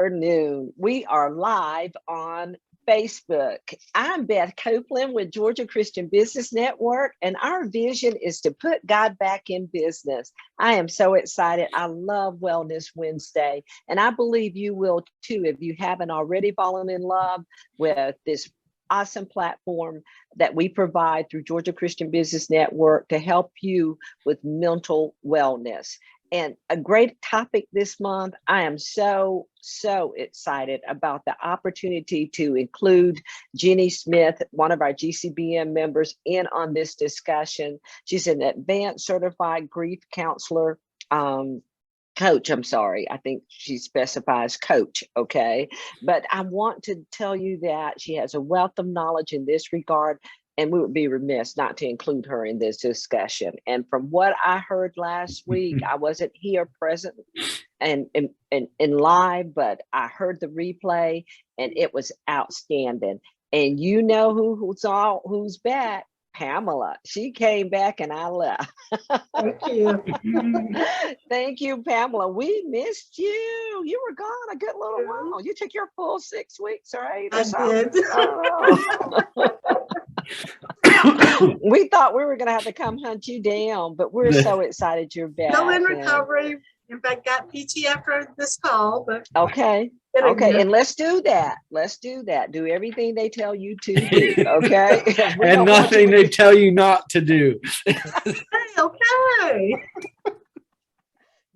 Afternoon. We are live on Facebook. I'm Beth Copeland with Georgia Christian Business Network, and our vision is to put God back in business. I am so excited. I love Wellness Wednesday, and I believe you will too if you haven't already fallen in love with this awesome platform that we provide through Georgia Christian Business Network to help you with mental wellness. And a great topic this month. I am so excited about the opportunity to include Jinnie Smith, one of our GCBM members, in on this discussion. She's an advanced certified grief counselor, coach. I'm sorry. I think she specifies coach. Okay. But I want to tell you that she has a wealth of knowledge in this regard. And we would be remiss not to include her in this discussion. And from what I heard last week, I wasn't here present and in live, but I heard the replay and it was outstanding. And you know who's back? Pamela. She came back and I left. Thank you. Thank you, Pamela. We missed you. You were gone a good little while. You took your full 6 weeks, right? I did. Oh. We thought we were going to have to come hunt you down, but we're so excited you're back. Still in recovery. In fact, got PT after this call. But okay. And let's do that. Do everything they tell you to do. Okay. And nothing they tell you not to do. Okay.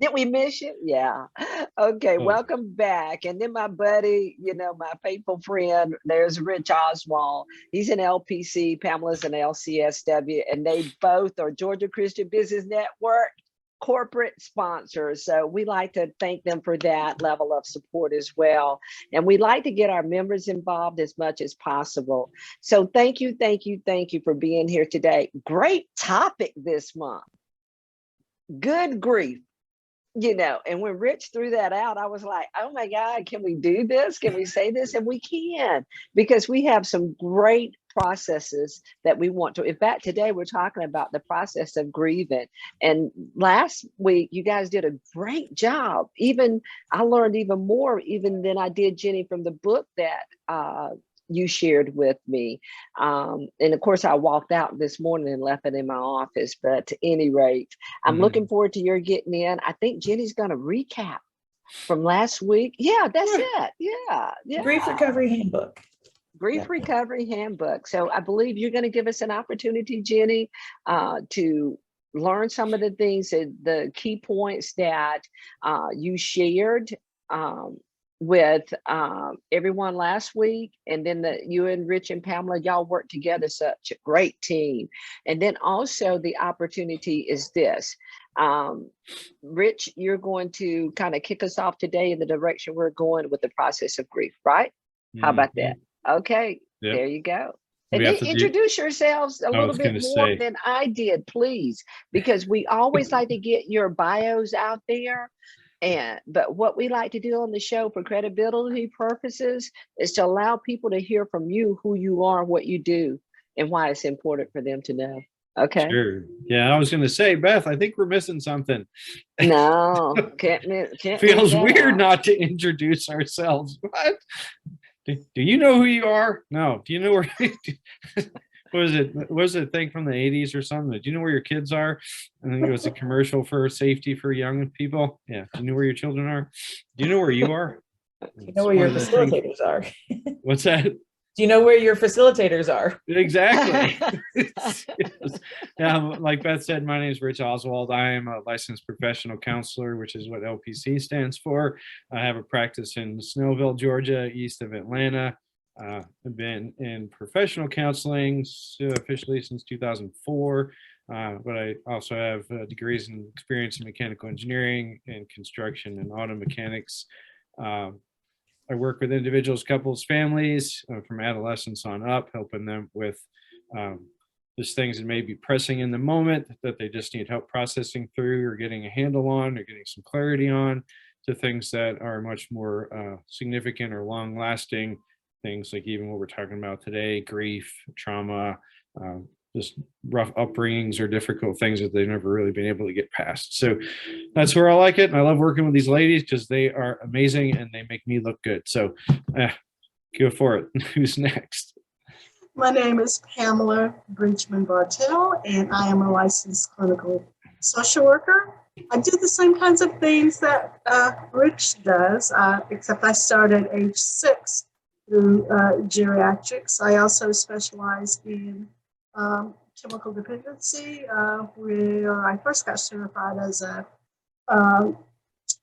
Did we miss you? Yeah. Okay. Welcome back. And then my buddy, my faithful friend, there's Rich Oswald. He's an LPC. Pamela's an LCSW. And they both are Georgia Christian Business Network corporate sponsors. So we like to thank them for that level of support as well. And we like to get our members involved as much as possible. So thank you for being here today. Great topic this month. Good grief. And when Rich threw that out, I was like, oh my God, can we do this? Can we say this? And we can, because we have some great processes that we want to. In fact, today we're talking about the process of grieving. And last week, you guys did a great job. I learned even more, even than I did, Jinnie, from the book that you shared with me. And of course, I walked out this morning and left it in my office. But at any rate, I'm looking forward to your getting in. I think Jinnie's going to recap from last week. Yeah, that's it. Yeah. Grief Recovery Handbook. Grief Recovery Handbook. So I believe you're going to give us an opportunity, Jinnie, to learn some of the things, the key points that you shared with everyone last week. And then you and Rich and Pamela, y'all work together, such a great team. And then also the opportunity is this. Rich, you're going to kind of kick us off today in the direction we're going with the process of grief, right? How about that? Okay, There you go. And then introduce yourselves a little bit more than I did, please, because we always like to get your bios out there. But what we like to do on the show for credibility purposes is to allow people to hear from you who you are, what you do, and why it's important for them to know. Okay. Sure. Yeah, I was going to say, Beth, I think we're missing something. No, can't Feels weird not to introduce ourselves. What? Do you know who you are? No. Do you know where? What was it a thing from the 80s or something? Do you know where your kids are? I think it was a commercial for safety for young people. Yeah. Do you know where your children are? Do you know where you are? Do you know where your facilitators are? What's that? Do you know where your facilitators are? Exactly. Yes. Yeah, like Beth said, my name is Rich Oswald. I am a licensed professional counselor, which is what LPC stands for. I have a practice in Snowville, Georgia, east of Atlanta. I've been in professional counseling officially since 2004, but I also have degrees and experience in mechanical engineering and construction and auto mechanics. I work with individuals, couples, families from adolescence on up, helping them with just things that may be pressing in the moment that they just need help processing through or getting a handle on or getting some clarity on, to things that are much more significant or long lasting things, like even what we're talking about today, grief, trauma, just rough upbringings or difficult things that they've never really been able to get past. So that's where I like it. And I love working with these ladies because they are amazing and they make me look good. So go for it. Who's next? My name is Pamela Bridgeman Bartel, and I am a licensed clinical social worker. I do the same kinds of things that Rich does, except I started at age 6 through geriatrics. I also specialize in chemical dependency, where I first got certified as a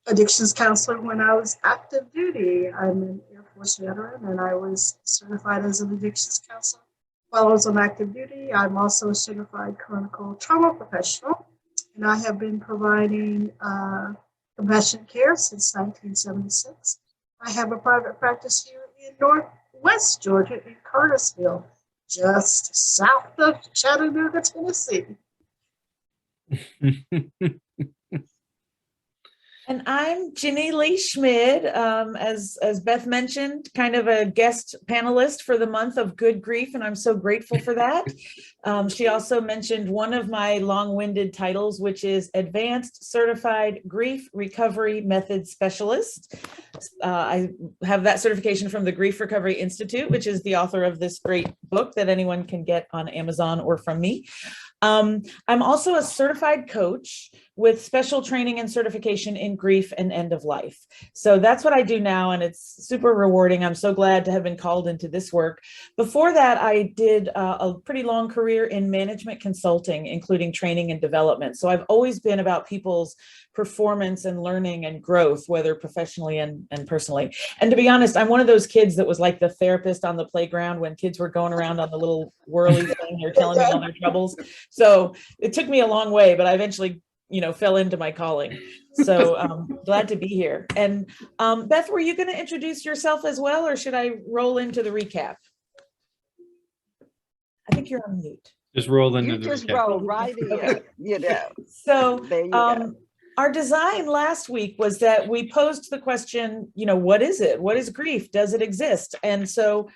addictions counselor when I was active duty. I'm an Air Force veteran, and I was certified as an addictions counselor while I was on active duty. I'm also a certified clinical trauma professional, and I have been providing compassionate care since 1976. I have a private practice here in Northwest Georgia in Cartersville, just south of Chattanooga, Tennessee. And I'm Jinnie Lee Schmid, as Beth mentioned, kind of a guest panelist for the month of Good Grief, and I'm so grateful for that. She also mentioned one of my long-winded titles, which is Advanced Certified Grief Recovery Method Specialist. I have that certification from the Grief Recovery Institute, which is the author of this great book that anyone can get on Amazon or from me. I'm also a certified coach with special training and certification in grief and end of life. So that's what I do now, and it's super rewarding. I'm so glad to have been called into this work. Before that, I did a pretty long career in management consulting, including training and development. So I've always been about people's performance and learning and growth, whether professionally and personally. And to be honest, I'm one of those kids that was like the therapist on the playground when kids were going around on the little whirly thing, they're telling me all their troubles. So it took me a long way, but I eventually, fell into my calling. So glad to be here. And Beth, were you going to introduce yourself as well, or should I roll into the recap? I think you're on mute. Just roll into the just recap. roll right in, Okay. So there you go. Our design last week was that we posed the question, what is it? What is grief? Does it exist? And so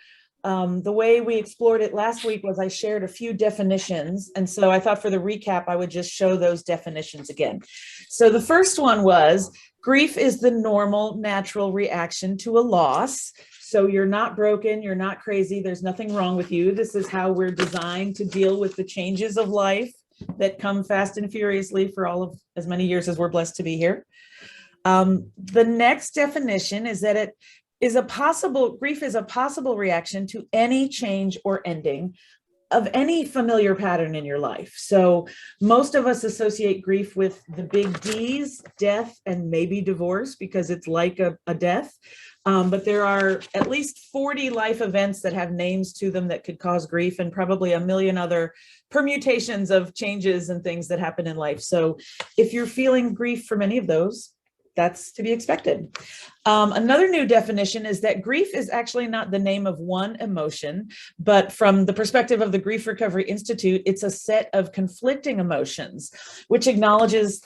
the way we explored it last week was I shared a few definitions. And so I thought for the recap, I would just show those definitions again. So the first one was grief is the normal, natural reaction to a loss. So you're not broken, you're not crazy, there's nothing wrong with you. This is how we're designed to deal with the changes of life that come fast and furiously for all of as many years as we're blessed to be here. The next definition is that grief is a possible reaction to any change or ending of any familiar pattern in your life. So most of us associate grief with the big D's, death, and maybe divorce, because it's like a death. But there are at least 40 life events that have names to them that could cause grief, and probably a million other permutations of changes and things that happen in life. So if you're feeling grief from any of those, that's to be expected. Another new definition is that grief is actually not the name of one emotion, but from the perspective of the Grief Recovery Institute, it's a set of conflicting emotions, which acknowledges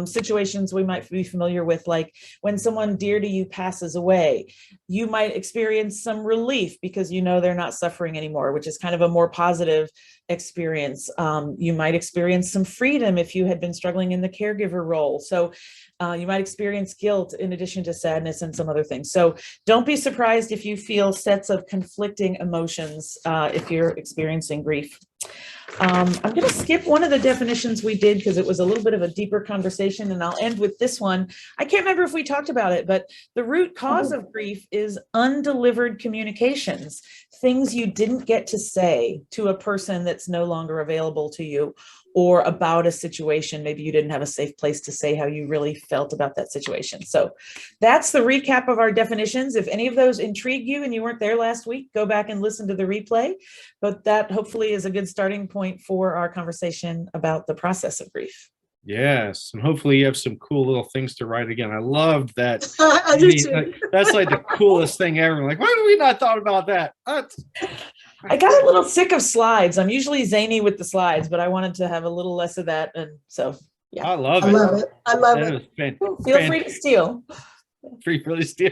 situations we might be familiar with, like when someone dear to you passes away, you might experience some relief because they're not suffering anymore, which is kind of a more positive experience. You might experience some freedom if you had been struggling in the caregiver role. So you might experience guilt in addition to sadness and some other things. So don't be surprised if you feel sets of conflicting emotions if you're experiencing grief. I'm going to skip one of the definitions we did because it was a little bit of a deeper conversation, and I'll end with this one. I can't remember if we talked about it, but the root cause of grief is undelivered communications, things you didn't get to say to a person that's no longer available to you, or about a situation. Maybe you didn't have a safe place to say how you really felt about that situation. So that's the recap of our definitions. If any of those intrigue you and you weren't there last week, go back and listen to the replay. But that hopefully is a good starting point for our conversation about the process of grief. Yes, and hopefully you have some cool little things to write again. I loved that. I do too. That's like the coolest thing ever. Like, why have we not thought about that? I got a little sick of slides. I'm usually zany with the slides, but I wanted to have a little less of that. And so, yeah. I love it. I love it. That was Feel free to steal. Free for the steal.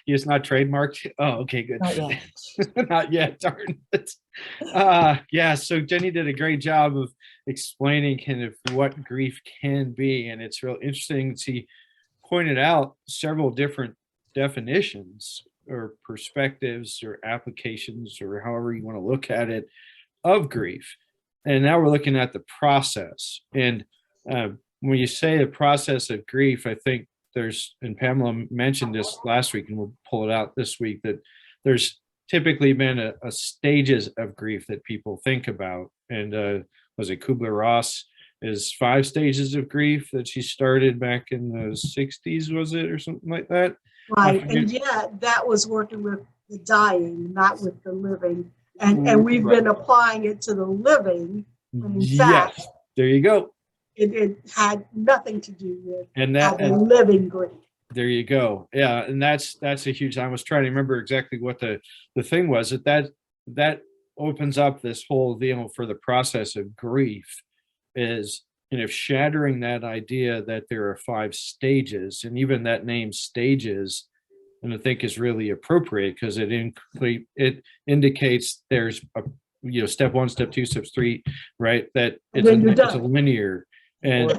It's not trademarked. Oh, okay, good. Not yet. Not yet, darn it. Yeah, so Jenny did a great job of explaining kind of what grief can be. And it's real interesting. She pointed out several different definitions or perspectives or applications or however you want to look at it of grief. And now we're looking at the process. And when you say the process of grief, I think there's, and Pamela mentioned this last week, and we'll pull it out this week, that there's typically been a stages of grief that people think about. And was it Kubler-Ross is 5 stages of grief that she started back in the 60s, was it, or something like that? Right, and yeah, that was working with the dying, not with the living. And we've been applying it to the living, when in fact, Yes, there you go. it had nothing to do with And that, having living grief. there you go. Yeah, and that's a huge. I was trying to remember exactly what the thing was. That opens up this whole deal for the process of grief, is shattering that idea that there are 5 stages, and even that name stages, and I think is really appropriate because it indicates there's a step 1, step 2, step 3, right? That it's a linear, and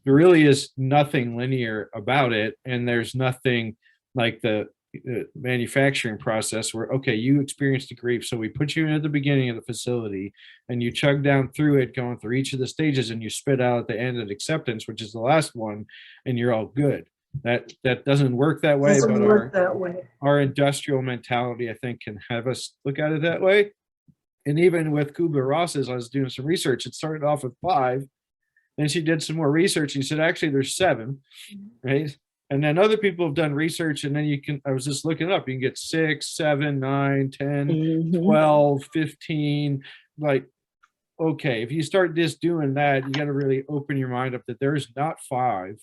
there really is nothing linear about it, and there's nothing like the manufacturing process where, okay, you experienced the grief, so we put you in at the beginning of the facility and you chug down through it, going through each of the stages, and you spit out at the end of acceptance, which is the last one, and you're all good. That doesn't work that way. Doesn't work that way. Our industrial mentality, I think, can have us look at it that way. And even with Kubler-Ross's, I was doing some research. It started off with 5, then she did some more research. And she said, actually, there's 7, right? And then other people have done research, and then I was just looking up, you can get 6, 7, 9, 10, 12, 15. Like, okay, if you start just doing that, you got to really open your mind up that there's not 5.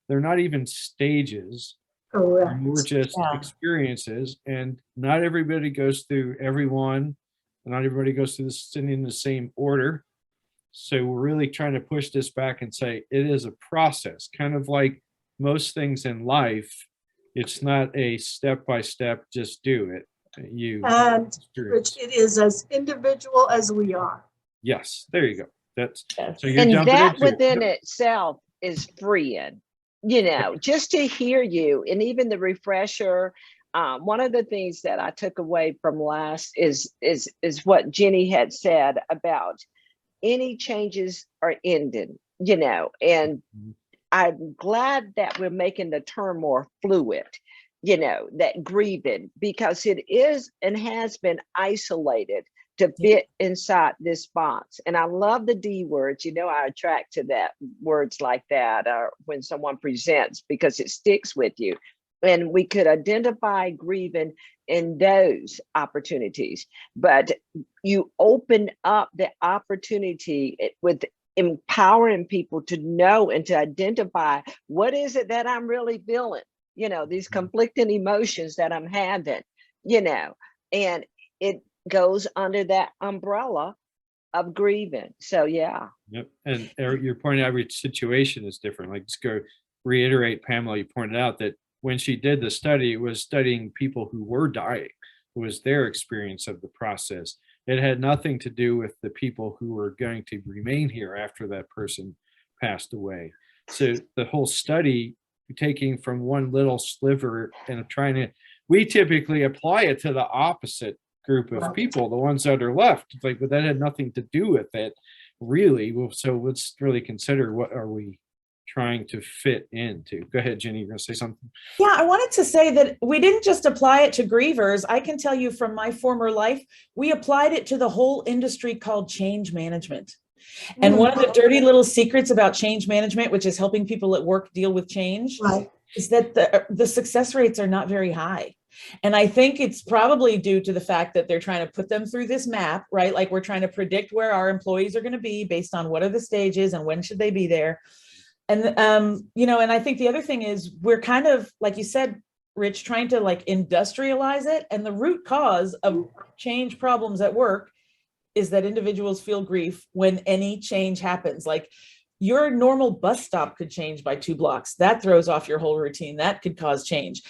They're not even stages. Correct. We're just experiences, and not everybody goes through every one. Not everybody goes through this in the same order. So we're really trying to push this back and say it is a process, kind of like most things in life. It's not a step-by-step, just do it. And Rich, it is as individual as we are. Yes, there you go. That's so you're and that within itself is freeing. Just to hear you, and even the refresher. One of the things that I took away from last is what Jinnie had said about any changes are ending, and I'm glad that we're making the term more fluid, that grieving, because it is and has been isolated to fit inside this box. And I love the D words, I attract to that, words like that, when someone presents, because it sticks with you. And we could identify grieving in those opportunities, but you open up the opportunity with empowering people to know and to identify what is it that I'm really feeling, these conflicting emotions that I'm having, and it goes under that umbrella of grieving. So, yeah. Yep. And you're pointing out every situation is different. Like, just go reiterate, Pamela, you pointed out that when she did the study, it was studying people who were dying. It was their experience of the process. It had nothing to do with the people who were going to remain here after that person passed away. So the whole study, taking from one little sliver and we typically apply it to the opposite group of people, the ones that are left. It's like, but that had nothing to do with it, really. So let's really consider, what are we trying to fit into? Go ahead, Jinnie, you're going to say something. Yeah, I wanted to say that we didn't just apply it to grievers. I can tell you from my former life, we applied it to the whole industry called change management. And one of the dirty little secrets about change management, which is helping people at work deal with change, is that the success rates are not very high. And I think it's probably due to the fact that they're trying to put them through this map, right? Like, we're trying to predict where our employees are going to be based on what are the stages and when should they be there. And, and I think the other thing is we're kind of, like you said, Rich, trying to like industrialize it. And the root cause of change problems at work is that individuals feel grief when any change happens. Like, your normal bus stop could change by 2 blocks. That throws off your whole routine. That could cause change.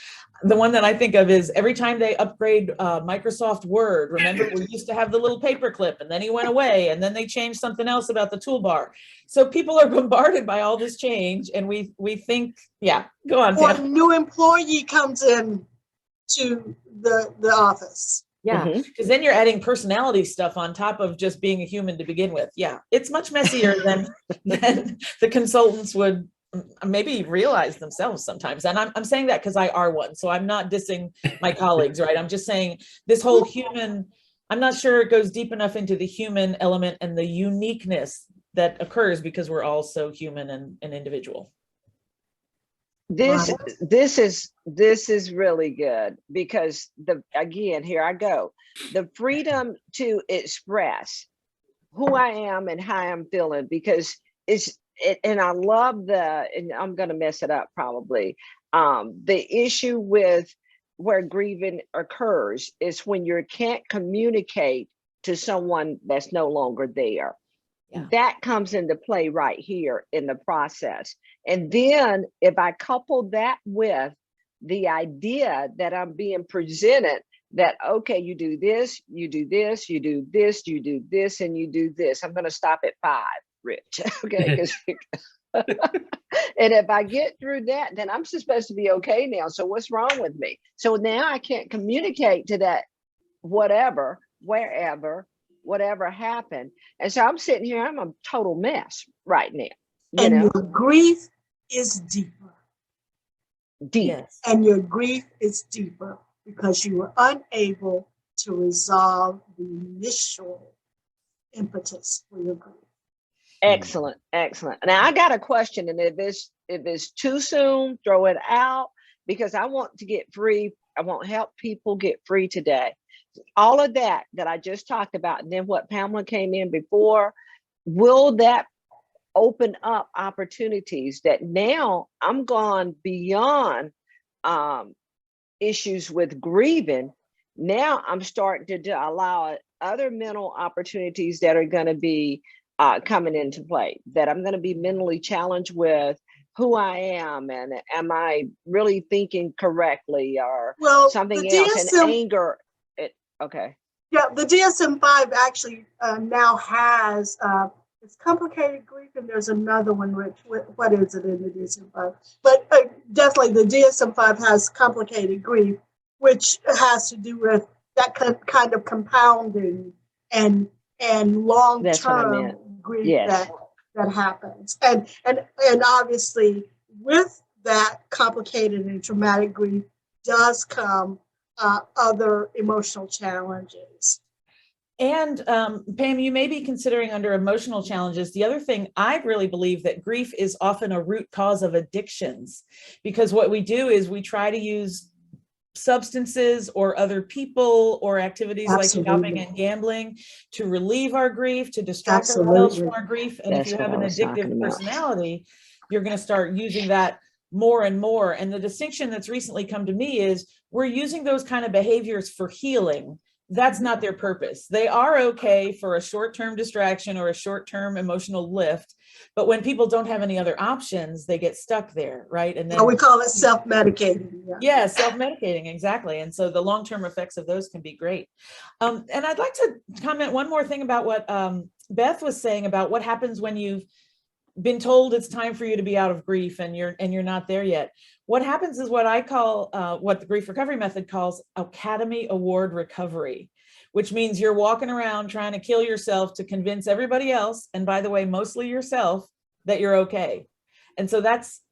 The one that I think of is every time they upgrade Microsoft Word. Remember, we used to have the little paper clip, and then he went away, and then they changed something else about the toolbar. So people are bombarded by all this change, and we think, yeah, go on, Or Pam. a new employee comes in to the office. Yeah, because then you're adding personality stuff on top of just being a human to begin with. Yeah, it's much messier than the consultants would maybe realize themselves sometimes. And I'm saying that because I are one. So I'm not dissing my colleagues, right? I'm just saying this whole human, I'm not sure it goes deep enough into the human element and the uniqueness that occurs because we're all so human and individual. This is really good because again, here I go. The freedom to express who I am and how I'm feeling, because and I love and I'm going to mess it up probably. The issue with where grieving occurs is when you can't communicate to someone that's no longer there. Yeah. That comes into play right here in the process. And then if I couple that with the idea that I'm being presented that, okay, you do this, you do this, you do this, you do this, and you do this. I'm going to stop at 5, Rich. Okay. And if I get through that, then I'm supposed to be okay now. So what's wrong with me? So now I can't communicate to that whatever, wherever, whatever happened. And so I'm sitting here, I'm a total mess right now. And your grief is deeper. Deep. Yes. And your grief is deeper because you were unable to resolve the initial impetus for your grief. Excellent, excellent. Now I got a question, and if it's too soon, throw it out, because I want to get free. I want to help people get free today. All of that I just talked about, and then what Pamela came in before, will that open up opportunities that now I'm gone beyond issues with grieving. Now I'm starting to allow other mental opportunities that are going to be coming into play, that I'm going to be mentally challenged with who I am, and am I really thinking correctly, or something else, and anger. Okay. Yeah, the DSM-5 actually now has, it's complicated grief, and there's another one, Rich. What is it in the DSM-5? But definitely the DSM-5 has complicated grief, which has to do with that kind of compounding and long-term grief. Yes. that happens. And obviously with that complicated and traumatic grief does come other emotional challenges. And Pam, you may be considering under emotional challenges. The other thing, I really believe that grief is often a root cause of addictions, because what we do is we try to use substances or other people or activities like shopping and gambling to relieve our grief, to distract ourselves from our grief. And if you have an addictive personality, you're going to start using that more and more. And the distinction that's recently come to me is we're using those kind of behaviors for healing. That's not their purpose. They are okay for a short-term distraction or a short-term emotional lift. But when people don't have any other options, they get stuck there, right? And then we call it self-medicating. Yeah, self-medicating, exactly. And so the long-term effects of those can be great. And I'd like to comment one more thing about what Beth was saying about what happens when you've been told it's time for you to be out of grief and you're not there yet. What happens is what I call, what the grief recovery method calls Academy Award recovery, which means you're walking around trying to kill yourself to convince everybody else, and by the way, mostly yourself, that you're okay. And so that's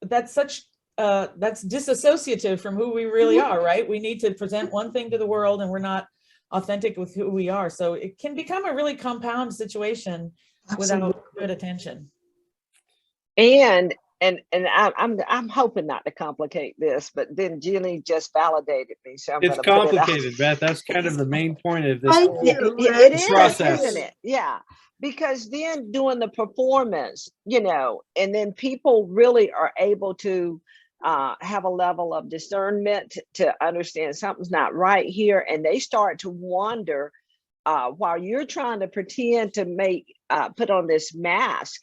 disassociative from who we really are, right? We need to present one thing to the world and we're not authentic with who we are. So it can become a really compound situation without good attention. And I'm hoping not to complicate this, but then Jinnie just validated me. So it's complicated, Beth. That's kind of the main point of this it is, process, isn't it? Yeah, because then doing the performance, and then people really are able to have a level of discernment to understand something's not right here, and they start to wonder while you're trying to pretend to put on this mask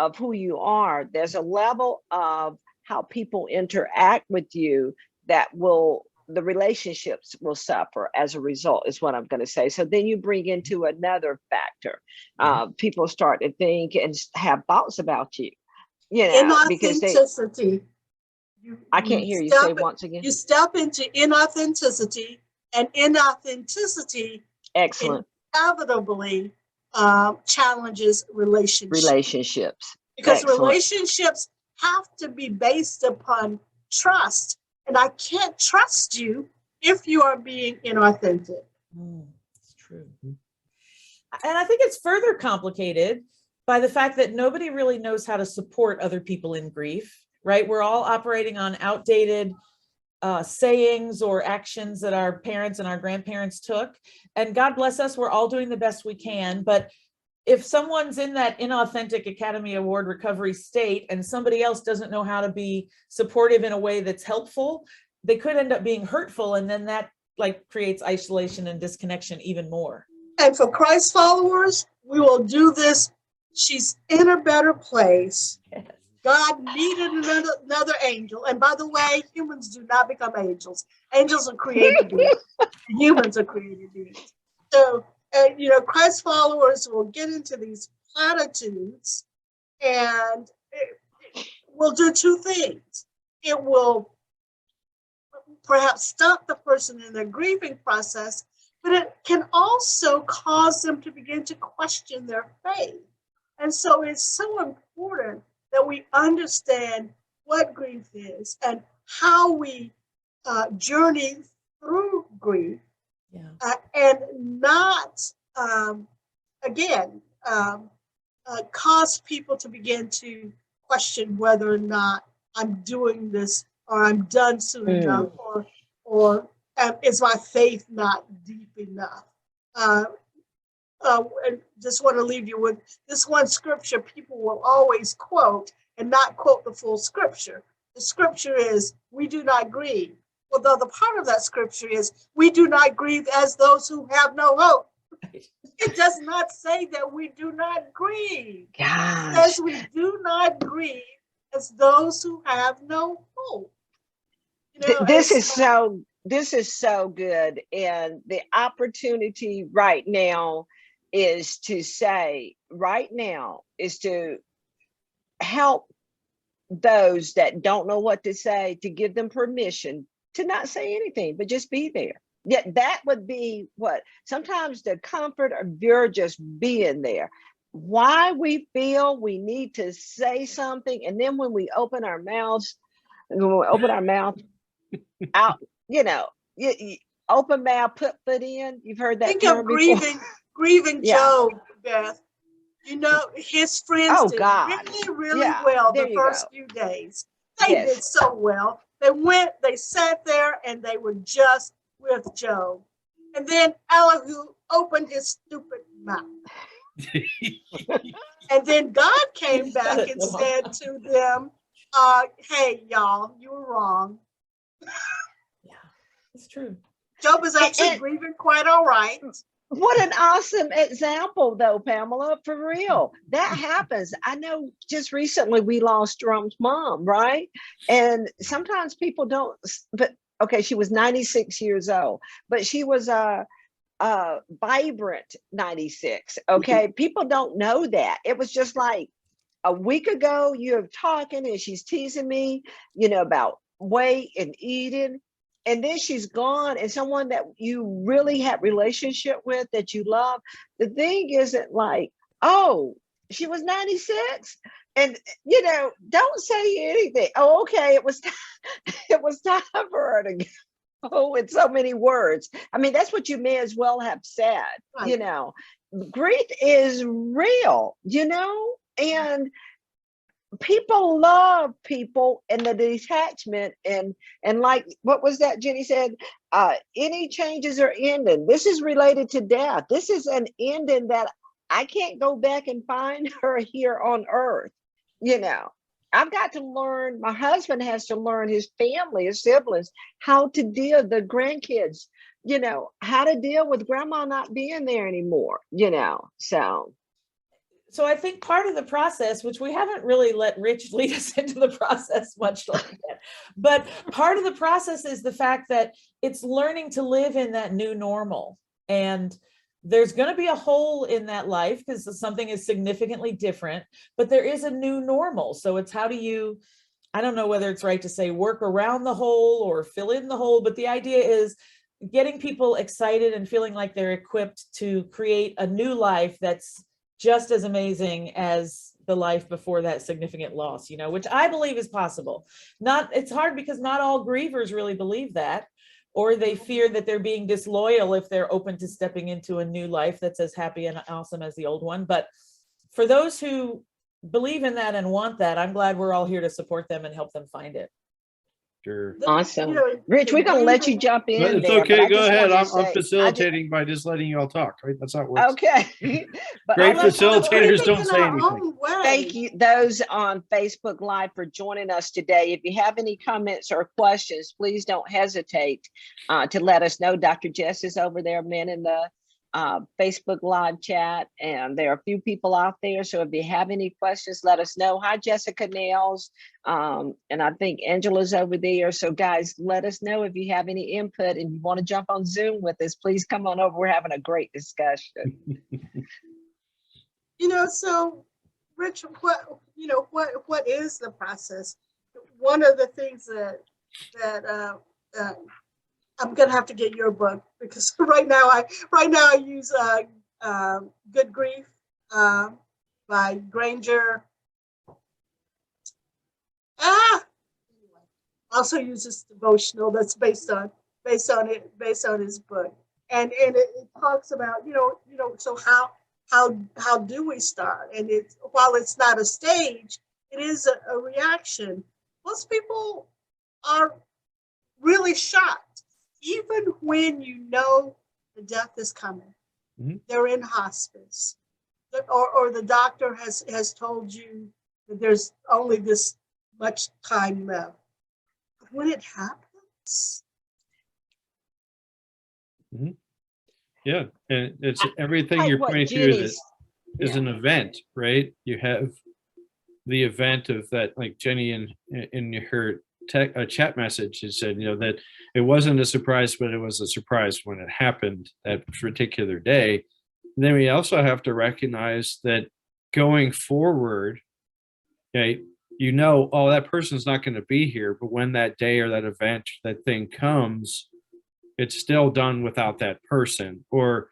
of who you are, there's a level of how people interact with you that the relationships will suffer as a result, is what I'm going to say. So then you bring into another factor. People start to think and have thoughts about you, because inauthenticity. I can't hear you say once again. You step into inauthenticity, and inauthenticity Excellent. inevitably challenges relationships. Because Excellent. relationships have to be based upon trust. And I can't trust you if you are being inauthentic. It's true. And I think it's further complicated by the fact that nobody really knows how to support other people in grief, right? We're all operating on outdated sayings or actions that our parents and our grandparents took. And God bless us, we're all doing the best we can. But if someone's in that inauthentic Academy Award recovery state and somebody else doesn't know how to be supportive in a way that's helpful, they could end up being hurtful. And then that creates isolation and disconnection even more. And for Christ followers, we will do this. She's in a better place. Yes. God needed another angel. And by the way, humans do not become angels. Angels are created beings. Humans are created beings. So, Christ followers will get into these platitudes, and it will do two things. It will perhaps stop the person in their grieving process, but it can also cause them to begin to question their faith. And so it's so important that we understand what grief is and how we journey through grief. Yeah. And not, cause people to begin to question whether or not I'm doing this, or I'm done soon enough, or is my faith not deep enough? And just want to leave you with this one scripture people will always quote and not quote the full scripture. The scripture is, we do not grieve. Well, the other part of that scripture is, we do not grieve as those who have no hope. It does not say that we do not grieve. Gosh. It says we do not grieve as those who have no hope. This is so good. And the opportunity right now is to help those that don't know what to say, to give them permission to not say anything, but just be there. Yeah, that would be what sometimes the comfort of your just being there. Why we feel we need to say something, and then when we open our mouths, out, open mouth, put foot in. You've heard that Think term of before. grieving Job, Beth. His friends did really well the first few days. They did so well. They sat there and they were just with Job. And then Elihu opened his stupid mouth. And then God came back and said to them, hey, y'all, you were wrong. Yeah, it's true. Job is actually grieving quite all right. What an awesome example, though, Pamela, for real. That happens. I know just recently we lost Drum's mom, right? And sometimes people don't, but okay, she was 96 years old, but she was a vibrant 96, okay? People don't know that. It was just like a week ago, you're talking and she's teasing me, about weight and eating. And then she's gone, and someone that you really had relationship with, that you love. The thing isn't like, oh, she was 96, and don't say anything. Oh, okay, it was time for her to go in so many words. I mean, that's what you may as well have said. Right. Grief is real, and people love people and the detachment and like, what was that Jinnie said? Any changes are ending. This is related to death. This is an ending that I can't go back and find her here on earth. I've got to learn, my husband has to learn, his family, his siblings, how to deal, the grandkids, how to deal with grandma not being there anymore, so. So I think part of the process, which we haven't really let Rich lead us into the process much like that, but part of the process is the fact that it's learning to live in that new normal. And there's going to be a hole in that life because something is significantly different, but there is a new normal. So it's how do you, I don't know whether it's right to say work around the hole or fill in the hole, but the idea is getting people excited and feeling like they're equipped to create a new life that's just as amazing as the life before that significant loss, you know, which I believe is possible. It's hard because not all grievers really believe that, or they fear that they're being disloyal if they're open to stepping into a new life that's as happy and awesome as the old one. But for those who believe in that and want that, I'm glad we're all here to support them and help them find it. Sure. Awesome. Rich, we're going to let you jump in. But it's there, okay. but I Go just ahead. wanted to I'm say- facilitating by just letting you all talk, right? That's how it works. Okay. But Great I just wanna facilitators say don't say anything. Thank you, those on Facebook Live, for joining us today. If you have any comments or questions, please don't hesitate to let us know. Dr. Jess is over there manning the Facebook Live chat, and there are a few people out there. So if you have any questions, let us know. Hi, Jessica Nails. And I think Angela's over there. So guys, let us know if you have any input and you want to jump on Zoom with us. Please come on over. We're having a great discussion. You know, so Rich, what is the process? One of the things that I'm gonna have to get your book, because right now I use Good Grief by Granger. Also use this devotional that's based on his book, and it talks about so how do we start? And while it's not a stage, it is a reaction. Most people are really shocked, even when you know the death is coming. Mm-hmm. They're in hospice, or the doctor has told you that there's only this much time left. But when it happens, mm-hmm. Yeah, and it's everything you're pointing to is an event, right? You have the event of that, like Jinnie in her chat message has said, that it wasn't a surprise, but it was a surprise when it happened that particular day. And then we also have to recognize that going forward, okay, oh, that person's not going to be here, but when that day or that event, that thing comes, it's still done without that person. Or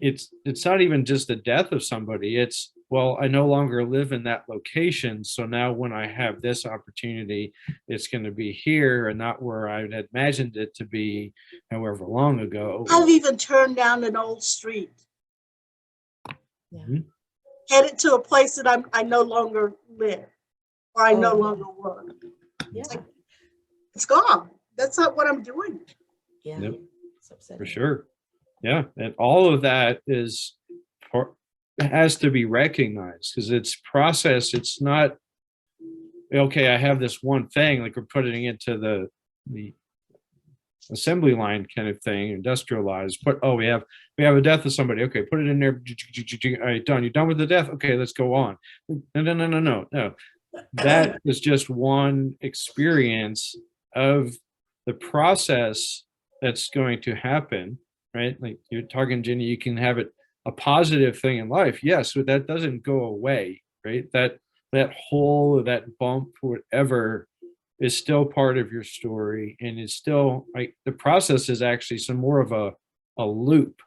it's not even just the death of somebody. It's, well, I no longer live in that location. So now when I have this opportunity, it's going to be here and not where I had imagined it to be however long ago. I've even turned down an old street. Yeah. Mm-hmm. Headed to a place that I no longer live, or I no longer work. Yeah. It's gone. That's not what I'm doing. Yeah. Yep. For sure. Yeah. And all of that has to be recognized, because it's process. It's not, okay, I have this one thing, like we're putting it into the assembly line kind of thing, industrialized. But we have a death of somebody. Okay, put it in there. All right, done. You're done with the death? Okay, let's go on. No. That is just one experience of the process that's going to happen, right? Like you're talking, Jinnie, you can have it a positive thing in life, yes, but that doesn't go away, right? That hole or that bump, whatever, is still part of your story, and it's still like the process is actually some more of a loop.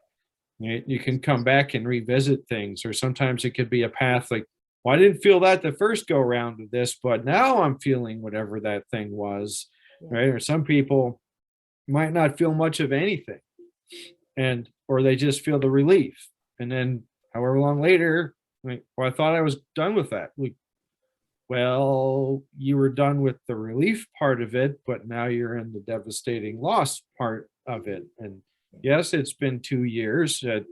Right? You can come back and revisit things, or sometimes it could be a path like, well, I didn't feel that the first go around with this, but now I'm feeling whatever that thing was, right? Or some people might not feel much of anything, or they just feel the relief, and then however long later, like, well, I thought I was done with that. Like, well, you were done with the relief part of it, but now you're in the devastating loss part of it. And yes, it's been 2 years that,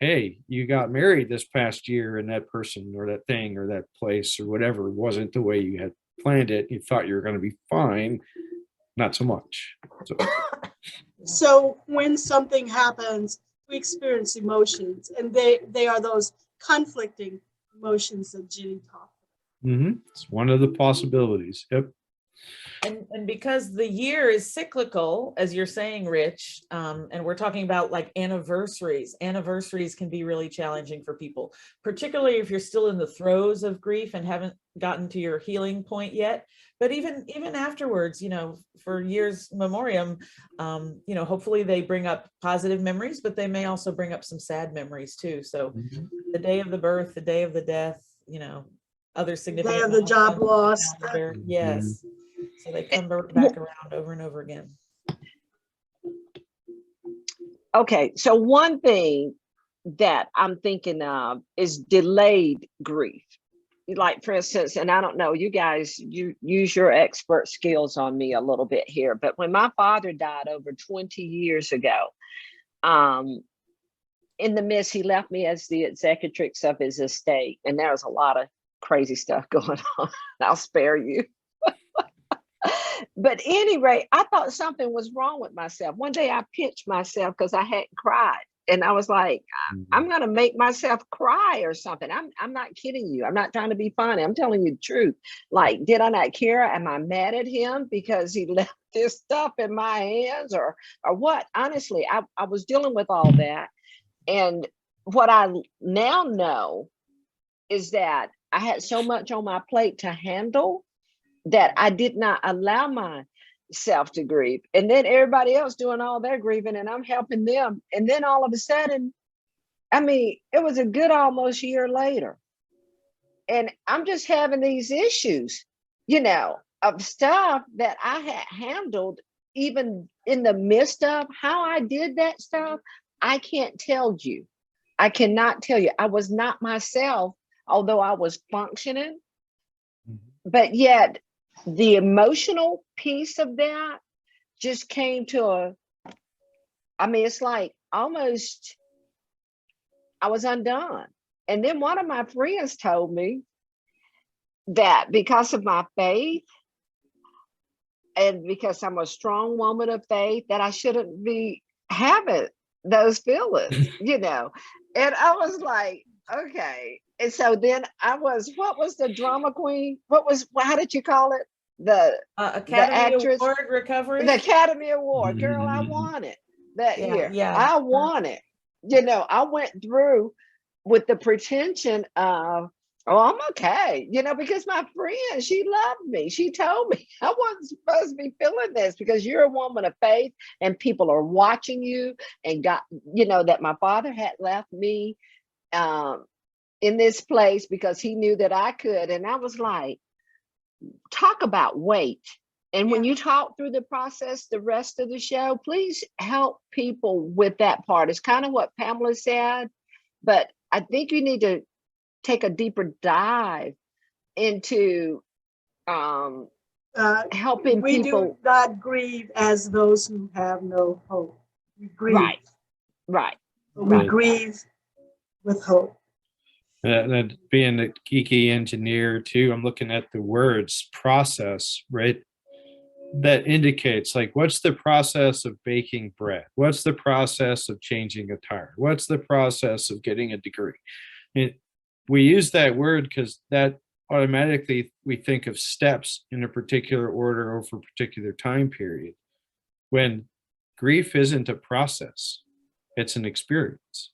hey, you got married this past year, and that person or that thing or that place or whatever wasn't the way you had planned it. You thought you were going to be fine. Not so much. So when something happens, we experience emotions, and they are those conflicting emotions that Jinnie talked It's one of the possibilities. Yep. And because the year is cyclical, as you're saying, Rich, and we're talking about like anniversaries can be really challenging for people, particularly if you're still in the throes of grief and haven't gotten to your healing point yet. But even afterwards, you know, for years memoriam, you know, hopefully they bring up positive memories, but they may also bring up some sad memories too. So the day of the birth, the day of the death, you know, other about. significant Day of the job milestones loss. on the calendar. Yes. So they come back around over and over again. Okay, so one thing that I'm thinking of is delayed grief. Like, for instance, and I don't know, you guys, you use your expert skills on me a little bit here, but when my father died over 20 years ago, in the midst, he left me as the executrix of his estate, and there was a lot of crazy stuff going on. I'll spare you. But anyway, I thought something was wrong with myself. One day I pitched myself because I hadn't cried. And I was like, I'm going to make myself cry or something. I'm not kidding you. I'm not trying to be funny. I'm telling you the truth. Like, did I not care? Am I mad at him because he left this stuff in my hands or what? Honestly, I was dealing with all that. And what I now know is that I had so much on my plate to handle that I did not allow myself to grieve. And then everybody else doing all their grieving and I'm helping them. And then all of a sudden, I mean, it was a good almost year later. And I'm just having these issues, you know, of stuff that I had handled even in the midst of how I did that stuff. I can't tell you. I cannot tell you. I was not myself, although I was functioning. But yet, the emotional piece of that just came to it's like almost I was undone. And then one of my friends told me that because of my faith and because I'm a strong woman of faith, that I shouldn't be having those feelings, you know. And I was like, okay. And so then what was the drama queen? How did you call it? The Academy actress, Award recovery. the Academy Award. Girl, I won it that year. Yeah. I won it. You know, I went through with the pretension of, oh, I'm okay, you know, because my friend, she loved me. She told me I wasn't supposed to be feeling this because you're a woman of faith and people are watching you and got, you know, that my father had left me in this place because he knew that I could. And I was like, talk about weight. And when you talk through the process, the rest of the show, please help people with that part. It's kind of what Pamela said, but I think you need to take a deeper dive into helping we people. do not grieve as those who have no hope. We grieve. Right. We grieve with hope. That being a geeky engineer too, I'm looking at the words process, right? That indicates like, what's the process of baking bread? What's the process of changing a tire? What's the process of getting a degree? And we use that word because that automatically we think of steps in a particular order over a particular time period. When grief isn't a process, it's an experience.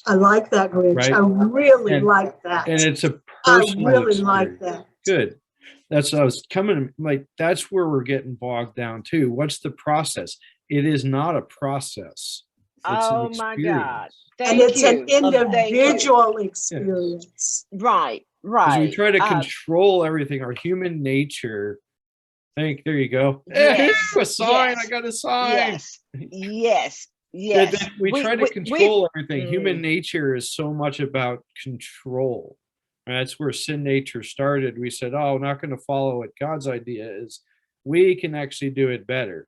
I like that, Rich. Right? I really like that. And it's a personal I really experience. like that. Good. That's what I was coming, like, that's where we're getting bogged down too. What's the process? It is not a process. It's Oh an my God. And it's an individual experience. Right. Because we try to control everything. Our human nature. There you go. Yes, A sign. yes, I got a sign. Yes. We try to control everything. Human nature is so much about control. And that's where sin nature started. We said, oh, we're not going to follow what God's idea is. We can actually do it better.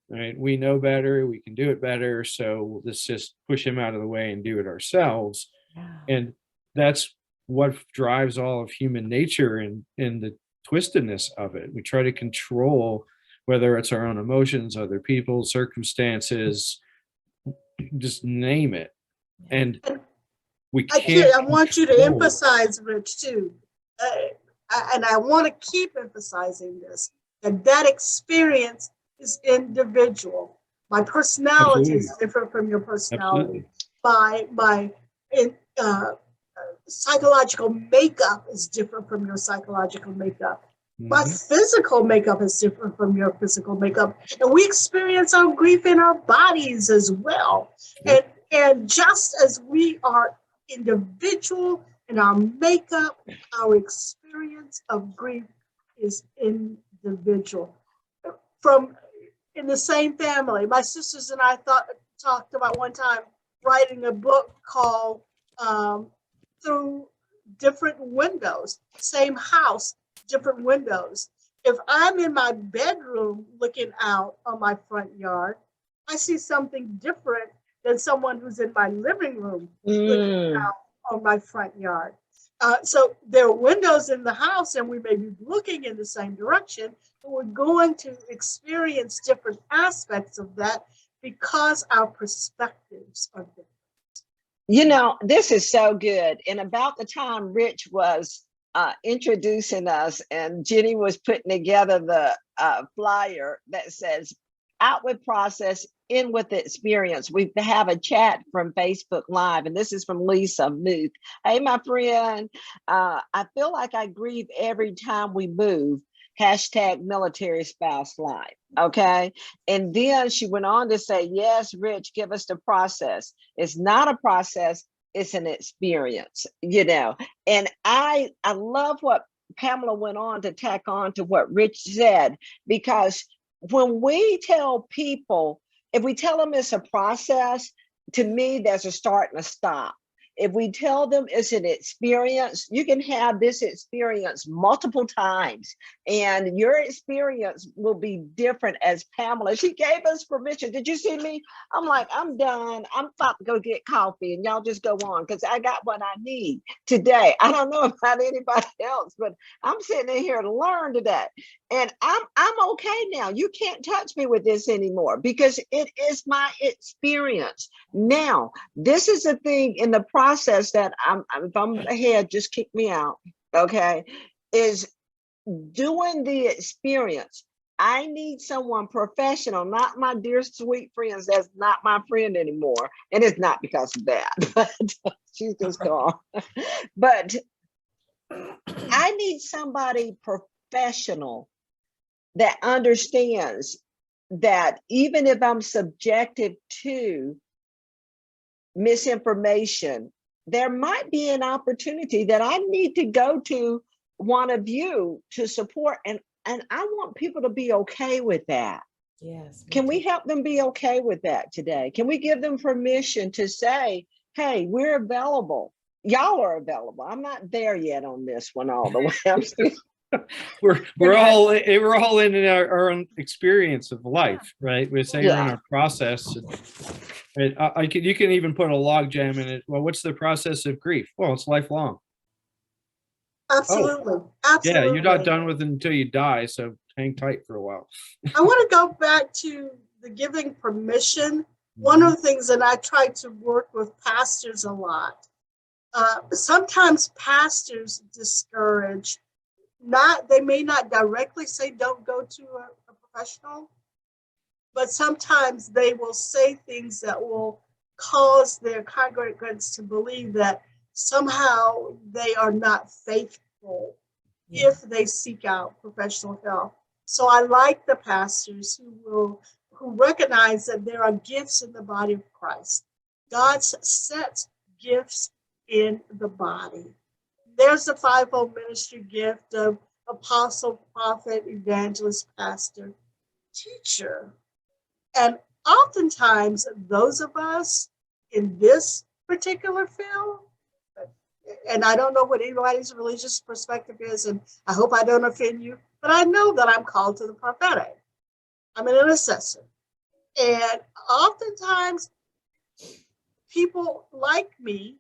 Right? We know better. We can do it better. So let's just push him out of the way and do it ourselves. And that's what drives all of human nature and the twistedness of it. We try to control whether it's our own emotions, other people, circumstances, just name it. And We I can't. want you to control. emphasize, Rich, too. And I want to keep emphasizing this, that experience is individual. My personality Absolutely. is different from your personality. Absolutely. My psychological makeup is different from your psychological makeup. My physical makeup is different from your physical makeup. And we experience our grief in our bodies as well. And just as we are individual in our makeup, our experience of grief is individual. From in the same family, my sisters and I talked about one time writing a book called Through Different Windows, same house, different windows. If I'm in my bedroom looking out on my front yard, I see something different than someone who's in my living room looking out on my front yard. So there are windows in the house and we may be looking in the same direction, but we're going to experience different aspects of that because our perspectives are different. You know, this is so good. And about the time Rich was introducing us and Jinnie was putting together the flyer that says out with process, in with experience. We have a chat from Facebook Live, and this is from Lisa Muth. Hey, my friend, I feel like I grieve every time we move. Hashtag military spouse life. Okay. And then she went on to say, yes, Rich, give us the process. It's not a process, it's an experience, you know. And I love what Pamela went on to tack on to what Rich said, because when we tell people, if we tell them it's a process, to me, there's a start and a stop. If we tell them it's an experience, you can have this experience multiple times and your experience will be different. As Pamela, she gave us permission. Did you see me? I'm like, I'm done. I'm about to go get coffee and y'all just go on because I got what I need today. I don't know about anybody else, but I'm sitting in here to learn today. And I'm okay now. You can't touch me with this anymore because it is my experience. Now, this is a thing in the process that if I'm ahead, just kick me out, okay, is doing the experience. I need someone professional, not my dear sweet friends. That's not my friend anymore. And it's not because of that, but she's just gone. But I need somebody professional that understands that even if I'm subjected to misinformation, there might be an opportunity that I need to go to one of you to support. And I want people to be okay with that. Yes. Can we help them be okay with that today? Can we give them permission to say, hey, we're available. Y'all are available. I'm not there yet on this one all the way. I'm still we're all in our own experience of life, right? We say you're in our process. You can even put a log jam in it. Well, what's the process of grief? Well, it's lifelong. Absolutely. Oh, Absolutely. yeah, you're not done with it until you die. So hang tight for a while. I want to go back to the giving permission. One of the things that I try to work with pastors a lot. Sometimes pastors discourage. They may not directly say don't go to a professional, but sometimes they will say things that will cause their congregants to believe that somehow they are not faithful if they seek out professional help. So I like the pastors who recognize that there are gifts in the body of Christ. God sets gifts in the body. There's the fivefold ministry gift of apostle, prophet, evangelist, pastor, teacher. And oftentimes those of us in this particular field, and I don't know what anybody's religious perspective is, and I hope I don't offend you, but I know that I'm called to the prophetic. I'm an intercessor. And oftentimes people like me,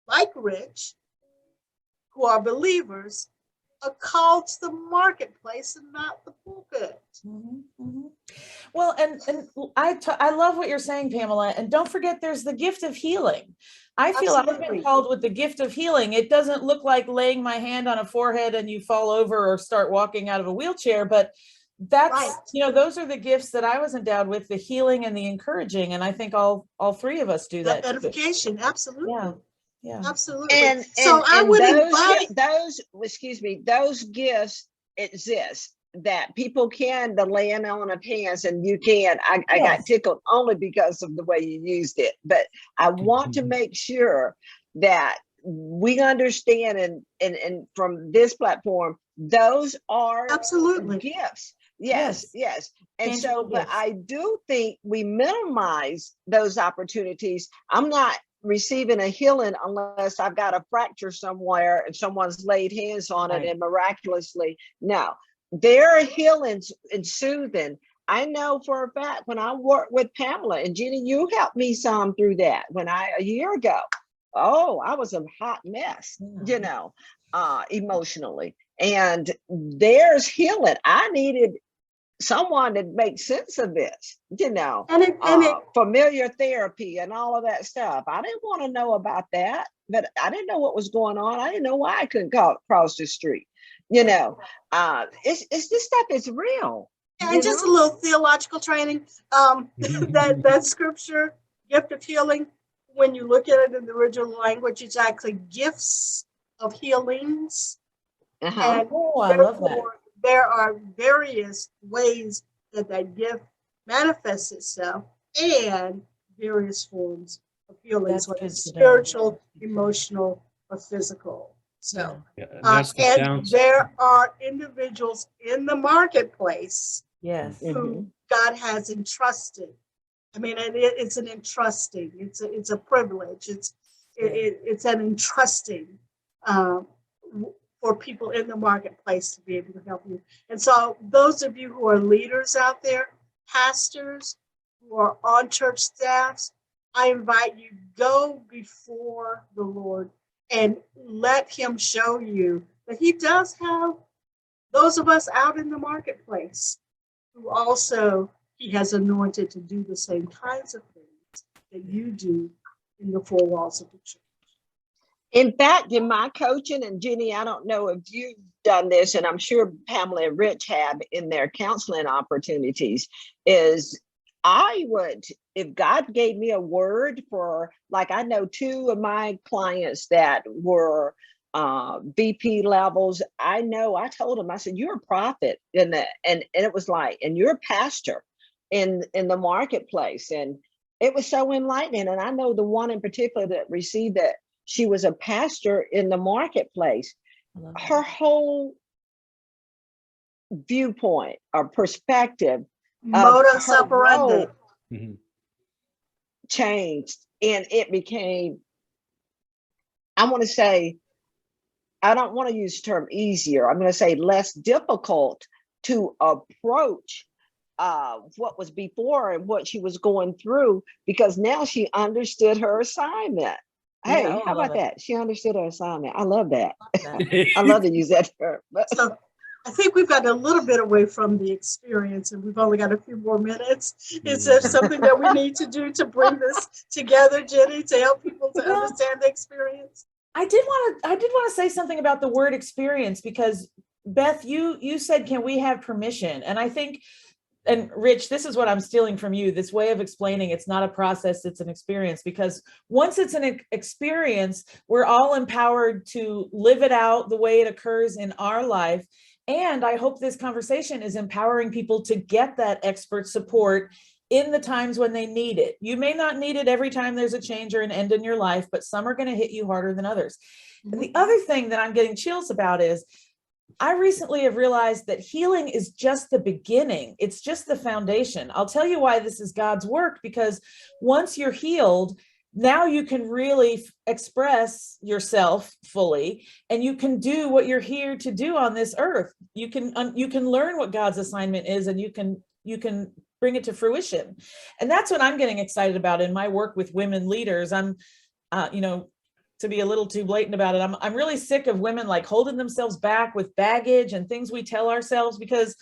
like Rich, who are believers, a call to the marketplace and not the pulpit. Well, and I love what you're saying, Pamela. And don't forget, there's the gift of healing. I feel I've Absolutely. been called with the gift of healing. It doesn't look like laying my hand on a forehead and you fall over or start walking out of a wheelchair, but that's, Right. those are the gifts that I was endowed with, the healing and the encouraging. And I think all three of us do That that. edification, absolutely. Yeah. Absolutely. And so I would invite those gifts exist, that people can, the laying on of hands, and you can. I got tickled only because of the way you used it, but I want to make sure that we understand, and from this platform, those are absolutely gifts. Yes. And Tangible so, but gifts. I do think we minimize those opportunities. I'm not receiving a healing unless I've got a fracture somewhere and someone's laid hands on it and miraculously. No, there are healings and soothing. I know for a fact when I worked with Pamela and Jinnie, you helped me some through that a year ago. Oh, I was a hot mess, emotionally. And there's healing. I needed someone to make sense of this, familiar therapy and all of that stuff. I didn't want to know about that, but I didn't know what was going on. I didn't know why I couldn't cross the street. It's this stuff is real. And just a little theological training. That scripture, gift of healing, when you look at it in the original language, it's actually gifts of healings. And I love that. There are various ways that gift manifests itself, and various forms of healings, whether it's spiritual, emotional, or physical. So, and there are individuals in the marketplace who God has entrusted. I mean, it's an entrusting. It's a privilege. It's an entrusting for people in the marketplace to be able to help you. And so those of you who are leaders out there, pastors who are on church staffs, I invite you, go before the Lord and let him show you that he does have those of us out in the marketplace who also he has anointed to do the same kinds of things that you do in the four walls of the church. In fact, in my coaching, and Jinnie, I don't know if you've done this, and I'm sure Pamela and Rich have in their counseling opportunities, is I would, if God gave me a word for, like I know two of my clients that were VP levels, I told them, I said, you're a prophet, and it was like, and you're a pastor in the marketplace. And it was so enlightening. And I know the one in particular that received that, she was a pastor in the marketplace. Her whole viewpoint or perspective, modus operandi, changed, and it became, I want to say, I don't want to use the term easier. I'm going to say less difficult to approach what was before and what she was going through, because now she understood her assignment. Hey, how about that? She understood her assignment. I love that. I love to use that term. So I think we've gotten a little bit away from the experience, and we've only got a few more minutes. Is there something that we need to do to bring this together, Jinnie, to help people to understand the experience? I did want to say something about the word experience, because Beth, you said, can we have permission? And I think, and Rich, this is what I'm stealing from you, this way of explaining it's not a process, it's an experience, because once it's an experience, we're all empowered to live it out the way it occurs in our life. And I hope this conversation is empowering people to get that expert support in the times when they need it. You may not need it every time there's a change or an end in your life, but some are going to hit you harder than others. And the other thing that I'm getting chills about is, I recently have realized that healing is just the beginning. It's just the foundation. I'll tell you why this is God's work, because once you're healed, now you can really express yourself fully, and you can do what you're here to do on this earth. You can learn what God's assignment is, and you can bring it to fruition. And that's what I'm getting excited about in my work with women leaders. I'm, to be a little too blatant about it, I'm really sick of women like holding themselves back with baggage and things we tell ourselves, because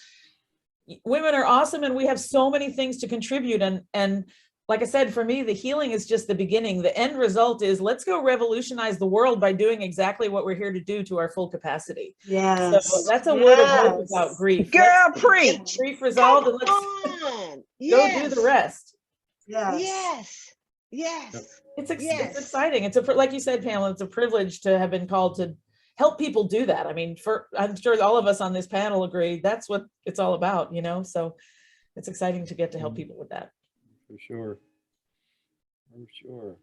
women are awesome and we have so many things to contribute. And like I said, for me, the healing is just the beginning. The end result is let's go revolutionize the world by doing exactly what we're here to do to our full capacity. Yes. So that's a word of hope about grief. Girl, Let's get preach. grief resolved, Come and let's on. go Yes. do the rest. Yes. Yes. It's Yes. exciting. It's like you said, Pamela, it's a privilege to have been called to help people do that. I mean, I'm sure all of us on this panel agree that's what it's all about, so it's exciting to get to help people with that. For sure. For sure.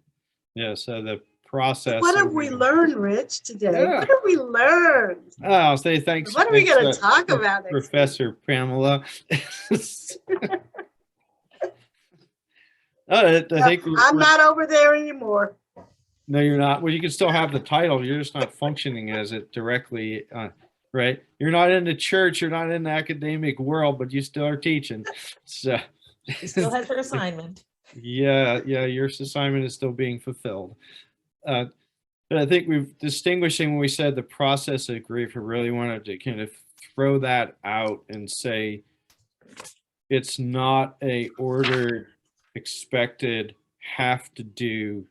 Yeah, so the process. What have we learned, Rich, today? Yeah. What have we learned? Oh, I'll say thanks. What are we going to thanks, talk about next Professor Pamela. I think I'm not over there anymore. No, you're not. Well, you can still have the title. You're just not functioning as it directly, right? You're not in the church. You're not in the academic world, but you still are teaching. So She still has her assignment. yeah, your assignment is still being fulfilled. But I think we've distinguishing when we said the process of grief, we really wanted to kind of throw that out and say it's not a ordered, expected, have to do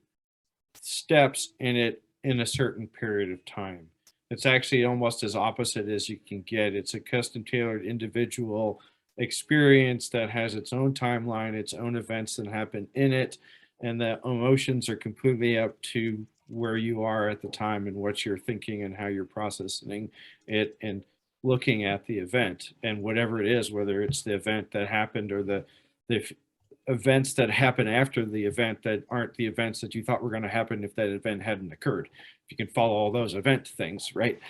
steps in it in a certain period of time. It's actually almost as opposite as you can get. It's a custom tailored individual experience that has its own timeline, its own events that happen in it, and the emotions are completely up to where you are at the time and what you're thinking and how you're processing it and looking at the event and whatever it is, whether it's the event that happened or the events that happen after the event that aren't the events that you thought were going to happen if that event hadn't occurred. If you can follow all those event things, right?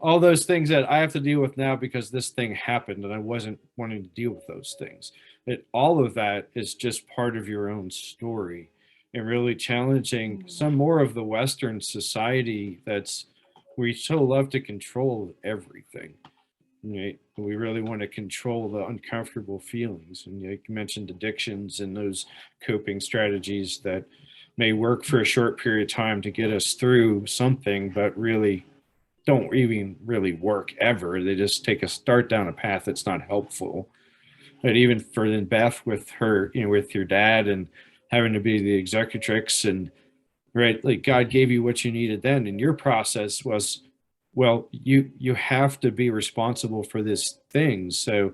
All those things that I have to deal with now because this thing happened and I wasn't wanting to deal with those things. All of that is just part of your own story and really challenging some more of the Western society that's we so love to control everything. Right? We really want to control the uncomfortable feelings. And you mentioned addictions and those coping strategies that may work for a short period of time to get us through something, but really don't even really work ever. They just take a start down a path that's not helpful. But even for then Beth with her, with your dad and having to be the executrix and right, like God gave you what you needed then. And your process was, well, you have to be responsible for this thing. So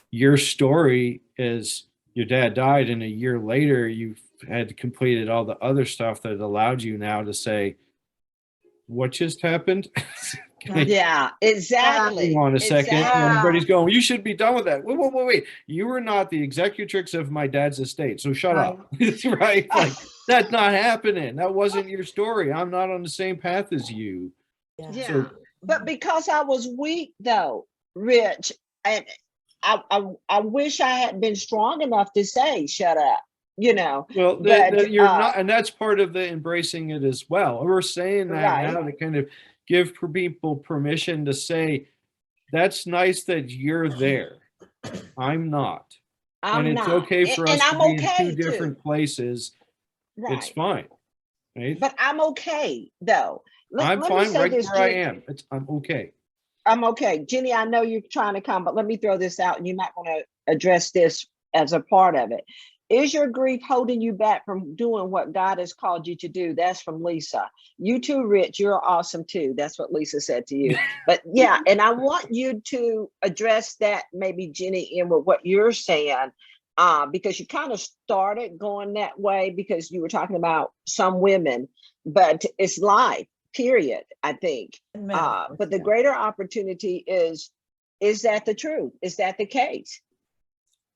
your story is your dad died and a year later you had completed all the other stuff that allowed you now to say, what just happened? Yeah, exactly. Hang on a second. Exactly. Everybody's going, you should be done with that. Wait. You were not the executrix of my dad's estate. So shut up. Right? Like that's not happening. That wasn't your story. I'm not on the same path as you. Yeah. So, but because I was weak though, Rich, and I wish I had been strong enough to say, shut up, Well, but you're not, and that's part of the embracing it as well. We're saying that right. now to kind of give people permission to say, that's nice that you're there. I'm not. I'm and it's not. okay for us and to I'm be okay in two different places. Right. It's fine. Right? But I'm okay though. I'm fine right where I am. I'm okay. I'm okay. Jinnie, I know you're trying to come, but let me throw this out and you might want to address this as a part of it. Is your grief holding you back from doing what God has called you to do? That's from Lisa. You too, Rich, you're awesome too. That's what Lisa said to you. But yeah, and I want you to address that, maybe Jinnie, in with what you're saying, because you kind of started going that way because you were talking about some women, but it's life, period, I think. But the greater opportunity is that the truth? Is that the case?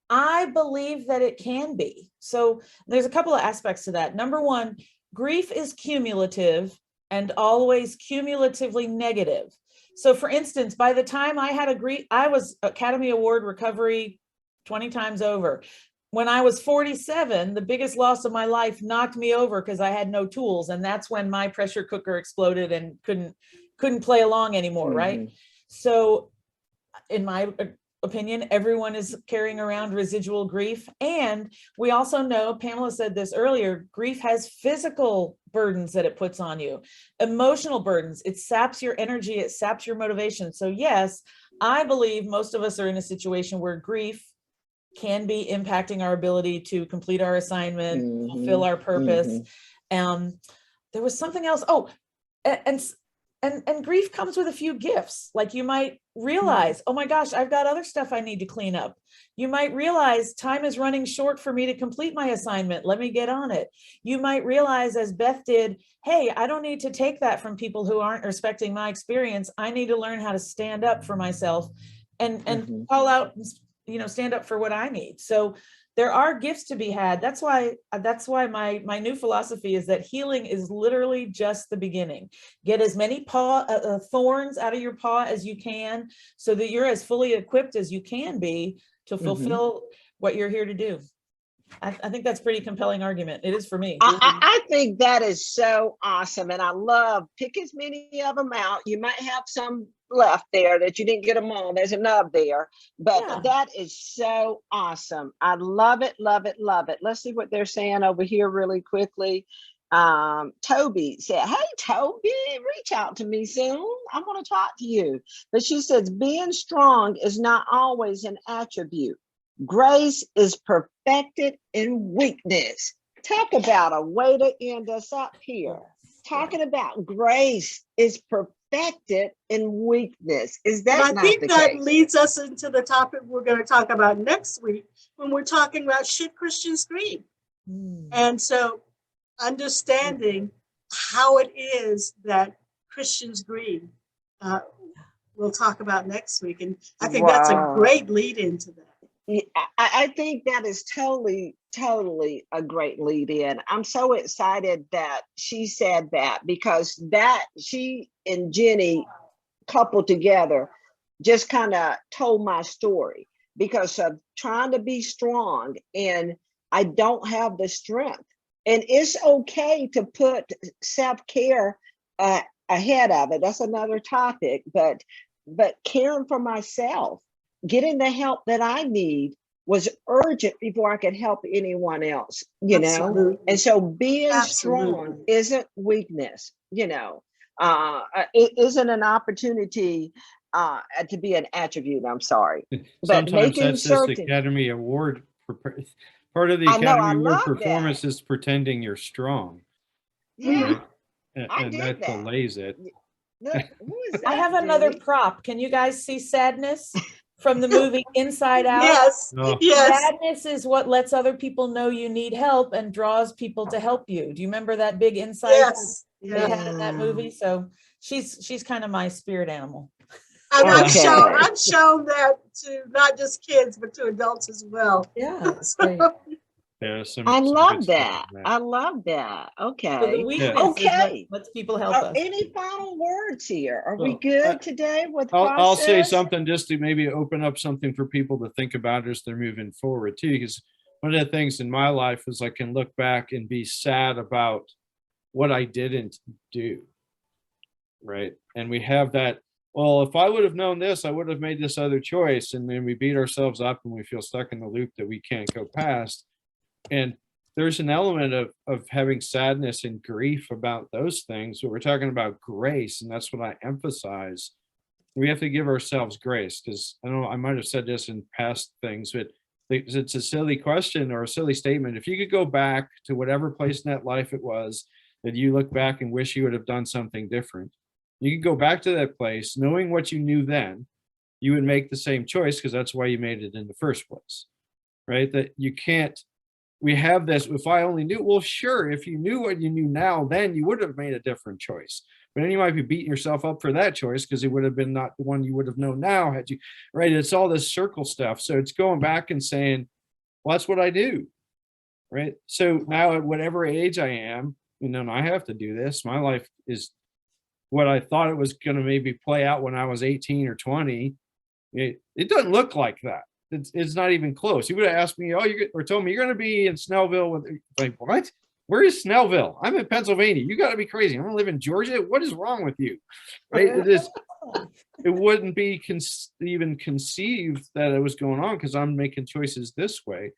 I believe that it can be. So there's a couple of aspects to that. Number one, grief is cumulative and always cumulatively negative. So for instance, by the time I had I was Academy Award recovery 20 times over. When I was 47, the biggest loss of my life knocked me over because I had no tools. And that's when my pressure cooker exploded and couldn't play along anymore, right? So in my opinion, everyone is carrying around residual grief. And we also know, Pamela said this earlier, grief has physical burdens that it puts on you, emotional burdens. It saps your energy, it saps your motivation. So yes, I believe most of us are in a situation where grief can be impacting our ability to complete our assignment, fulfill our purpose. There was something else. Oh, and grief comes with a few gifts. Like you might realize, oh my gosh, I've got other stuff I need to clean up. You might realize time is running short for me to complete my assignment. Let me get on it. You might realize, as Beth did, hey, I don't need to take that from people who aren't respecting my experience. I need to learn how to stand up for myself and call out, you know, stand up for what I need. So there are gifts to be had. That's why my new philosophy is that healing is literally just the beginning. Get as many thorns out of your paw as you can, so that you're as fully equipped as you can be to fulfill what you're here to do. I think that's a pretty compelling argument. It is for me. I think that is so awesome. And I love, pick as many of them out. You might have some left there that you didn't get them all. There's a nub there, but that is so awesome. I love it, love it, love it. Let's see what they're saying over here really quickly. Toby said, hey, Toby, reach out to me soon. I want to talk to you. But she says, being strong is not always an attribute. Grace is perfected in weakness. Talk about a way to end us up here. Talking about grace is perfected in weakness. Is that and I think that case? Leads us into the topic we're going to talk about next week when we're talking about should Christians grieve? And so understanding how it is that Christians grieve, we'll talk about next week. And I think that's a great lead into that. Yeah, I think that is totally a great lead in. I'm so excited that she said that, because that she and Jinnie coupled together just kind of told my story, because of trying to be strong and I don't have the strength. And it's okay to put self-care ahead of it. That's another topic, but caring for myself, getting the help that I need was urgent before I could help anyone else, you know? And so being strong isn't weakness, you know? It isn't an opportunity to be an attribute, I'm sorry. But sometimes that's this Academy Award. Part of the Academy Award performance is pretending you're strong. Yeah, right? And that delays it. Look, I have another prop. Can you guys see sadness from the movie Inside Out? Yes. Yes. Sadness is what lets other people know you need help and draws people to help you. Do you remember that big insight they had in that movie? So she's kind of my spirit animal. And I've shown that to not just kids, but to adults as well. Yeah, that's great. I love that. I love that. Okay. So the weakness is what lets people help us. Any final words here? Are we good today with I'll say something just to maybe open up something for people to think about as they're moving forward too, because one of the things in my life is I can look back and be sad about what I didn't do. Right. And we have that, well, if I would have known this, I would have made this other choice. And then we beat ourselves up and we feel stuck in the loop that we can't go past. And there's an element of having sadness and grief about those things, but we're talking about grace, and that's what I emphasize. We have to give ourselves grace, because I don't know, I might have said this in past things, but it's a silly question or a silly statement. If you could go back to whatever place in that life it was that you look back and wish you would have done something different, you could go back to that place knowing what you knew then, you would make the same choice, because that's why you made it in the first place, right? That you can't. We have this, if I only knew, well, sure, if you knew what you knew now, then you would have made a different choice. But then you might be beating yourself up for that choice because it would have been not the one you would have known now had you, right? It's all this circle stuff. So it's going back and saying, well, that's what I do, right? So now at whatever age I am, you know, and I have to do this. My life is what I thought it was going to maybe play out when I was 18 or 20. It doesn't look like that. It's not even close. You would have asked me, or told me you're going to be in Snellville with, like, what? Where is Snellville? I'm in Pennsylvania. You got to be crazy. I'm gonna live in Georgia. What is wrong with you? Right? It wouldn't be even conceived that it was going on because I'm making choices this way.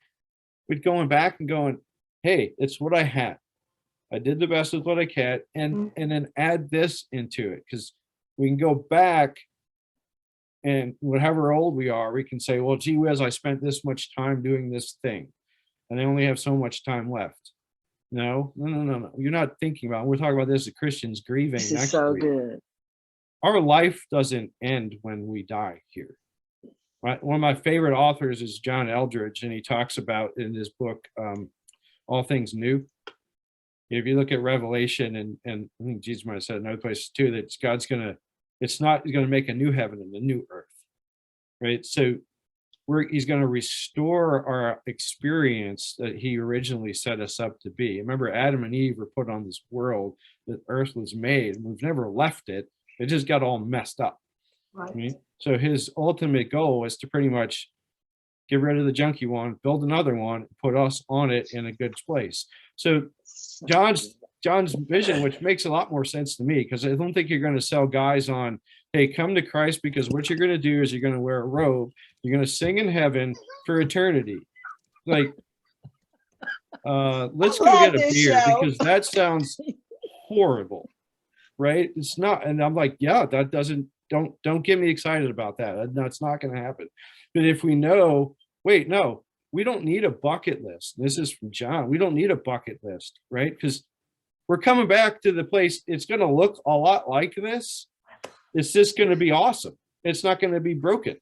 But going back and going, hey, it's what I had. I did the best with what I can, and then add this into it, because we can go back, and whatever old we are, we can say, well, gee whiz, I spent this much time doing this thing, and I only have so much time left. No. You're not thinking about it. We're talking about this as Christians grieving. This is so good. Our life doesn't end when we die here. Right? One of my favorite authors is John Eldredge, and he talks about in his book, All Things New. If you look at Revelation, and I think Jesus might have said in other places too, that God's he's gonna make a new heaven and a new earth, right? So he's gonna restore our experience that he originally set us up to be. Remember, Adam and Eve were put on this world that earth was made, and we've never left it. It just got all messed up. Right? So his ultimate goal is to pretty much get rid of the junky one, build another one, put us on it in a good place. So John's vision, which makes a lot more sense to me, because I don't think you're going to sell guys on, hey, come to Christ, because what you're going to do is you're going to wear a robe, you're going to sing in heaven for eternity. Like, let's go get a beer, because that sounds horrible, right? It's not. And I'm like, yeah, that doesn't, don't get me excited about that. That's not going to happen. But if we know, wait, no, we don't need a bucket list. This is from John. We don't need a bucket list, right? Because we're coming back to the place. It's going to look a lot like this. It's just going to be awesome. It's not going to be broken,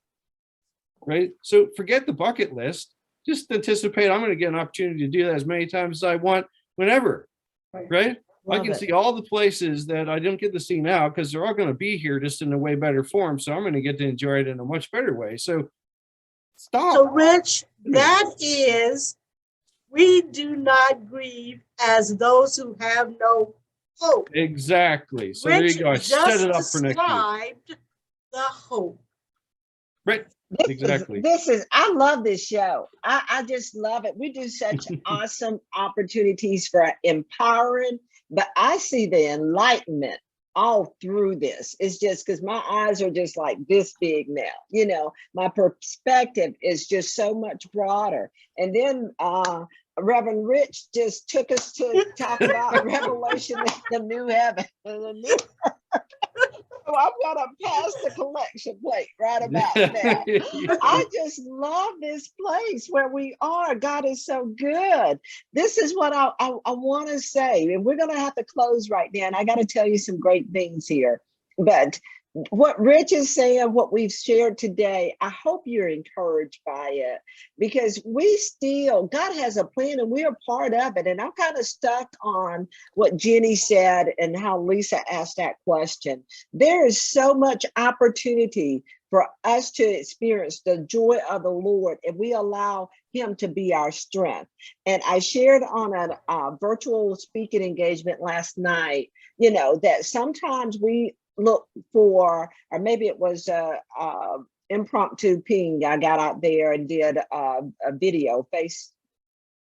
right? So forget the bucket list. Just anticipate I'm going to get an opportunity to do that as many times as I want, whenever, right? I can see all the places that I don't get to see now, because they're all going to be here just in a way better form. So I'm going to get to enjoy it in a much better way. So stop. So Rich, that is, we do not grieve as those who have no hope. Exactly. So Rich, there you go. I set it up for next week. Described the hope. Right. Exactly. I love this show. I just love it. We do such awesome opportunities for empowering, but I see the enlightenment all through this. It's just because my eyes are just like this big now. You know, my perspective is just so much broader. And then Reverend Rich just took us to talk about Revelation, the new heaven. So I'm gonna pass the collection plate right about now. I just love this place where we are. God is so good. This is what I want to say, and we're gonna have to close right now. And I got to tell you some great things here. But what Rich is saying, what we've shared today, I hope you're encouraged by it, because God has a plan and we are part of it. And I'm kind of stuck on what Jinnie said and how Lisa asked that question. There is so much opportunity for us to experience the joy of the Lord if we allow Him to be our strength. And I shared on a virtual speaking engagement last night, that sometimes we look for, or maybe it was a impromptu ping. I got out there and did a video, face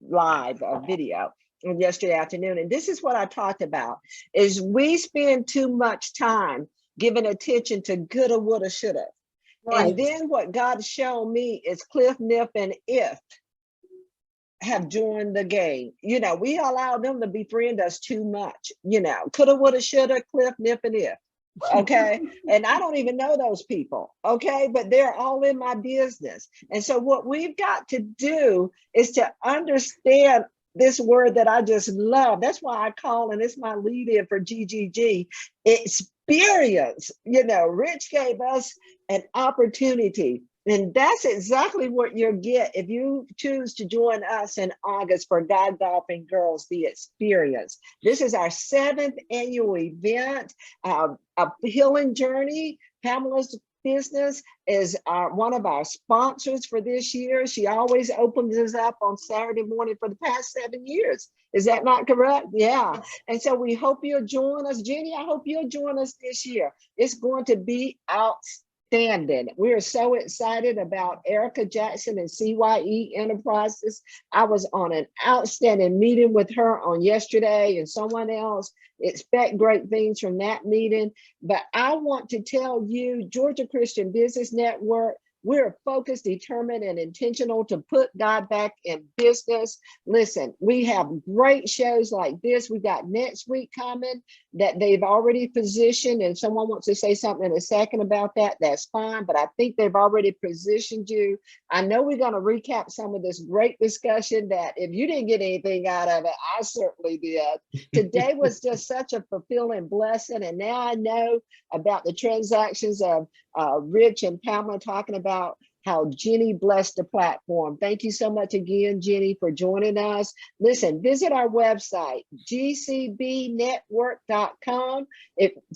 live video yesterday afternoon. And this is what I talked about, is we spend too much time giving attention to coulda, woulda, shoulda. Right. And then what God showed me is Cliff, Nip, and If have joined the game. We allow them to befriend us too much. Coulda, woulda, shoulda, Cliff, Nip, and If. Okay. And I don't even know those people. Okay. But they're all in my business. And so what we've got to do is to understand this word that I just love. That's why I call, and it's my lead in for GGG, experience. Rich gave us an opportunity. And that's exactly what you'll get if you choose to join us in August for God Golfing Girls, the experience. This is our 7th annual event, a healing journey. Pamela's business is one of our sponsors for this year. She always opens us up on Saturday morning for the past 7 years. Is that not correct? Yeah. And so we hope you'll join us. Jinnie, I hope you'll join us this year. It's going to be outstanding. outstanding. We are so excited about Erica Jackson and CYE Enterprises. I was on an outstanding meeting with her on yesterday and someone else. Expect great things from that meeting. But I want to tell you, Georgia Christian Business Network, we're focused, determined, and intentional to put God back in business. Listen, we have great shows like this. We got next week coming that they've already positioned, and someone wants to say something in a second about that. That's fine, but I think they've already positioned you. I know we're going to recap some of this great discussion that if you didn't get anything out of it, I certainly did. Today was just such a fulfilling blessing, and now I know about the transactions of Rich and Pamela talking about how Jinnie blessed the platform. Thank you so much again, Jinnie, for joining us. Listen, visit our website, gcbnetwork.com.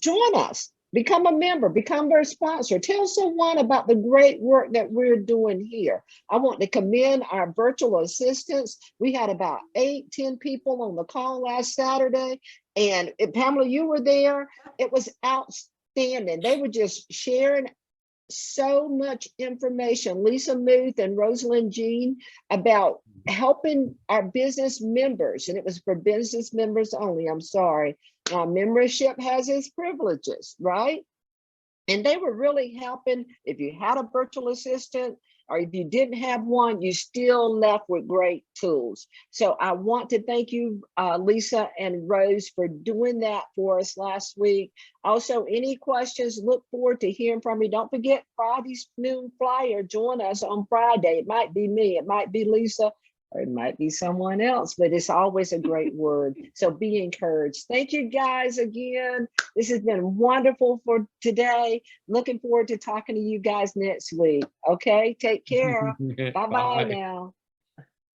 Join us, become a member, become their sponsor. Tell someone about the great work that we're doing here. I want to commend our virtual assistants. We had about 8-10 people on the call last Saturday. And Pamela, you were there. It was outstanding. They were just sharing so much information, Lisa Muth and Rosalind Jean, about helping our business members. And it was for business members only. I'm sorry. Membership has its privileges, right? And they were really helping. If you had a virtual assistant or if you didn't have one, you still left with great tools. So I want to thank you, Lisa and Rose, for doing that for us last week. Also, any questions, look forward to hearing from you. Don't forget Friday's noon flyer. Join us on Friday. It might be me, it might be Lisa, or it might be someone else, but it's always a great word. So be encouraged. Thank you guys again. This has been wonderful for today. Looking forward to talking to you guys next week. Okay, take care. Bye-bye now.